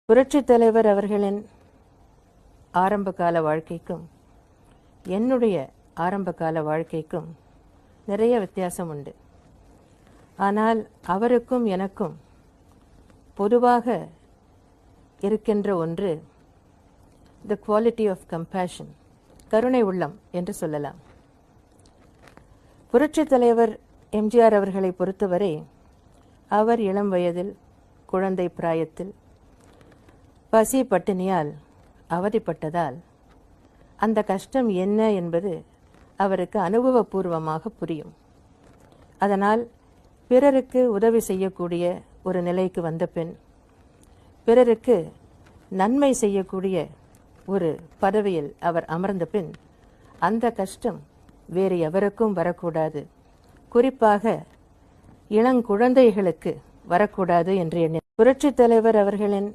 புரட்சித் தலைவர் அவர்களின் ஆரம்பகால வாழ்க்கைக்கும் என்னுடைய ஆரம்பகால வாழ்க்கைக்கும் நிறைய வித்தியாசம் உண்டு. ஆனால் அவருக்கும் எனக்கும் பொதுவாக இருக்கின்ற ஒன்று த குவாலிட்டி ஆஃப் கம்பேஷன், கருணை உள்ளம் என்று சொல்லலாம். புரட்சித் தலைவர் எம்ஜிஆர் அவர்களை பொறுத்தவரை அவர் இளம் வயதில் குழந்தை பிராயத்தில் பசி பட்டினியால் அவதிப்பட்டதால் அந்த கஷ்டம் என்ன என்பது அவருக்கு அனுபவபூர்வமாக புரியும். அதனால் பிறருக்கு உதவி செய்யக்கூடிய ஒரு நிலைக்கு வந்த பின், பிறருக்கு நன்மை செய்யக்கூடிய ஒரு பதவியில் அவர் அமர்ந்த பின், அந்த கஷ்டம் வேறு எவருக்கும் வரக்கூடாது, குறிப்பாக இளங்குழந்தைகளுக்கு வரக்கூடாது என்று எண்ணி புரட்சித் தலைவர் அவர்களின்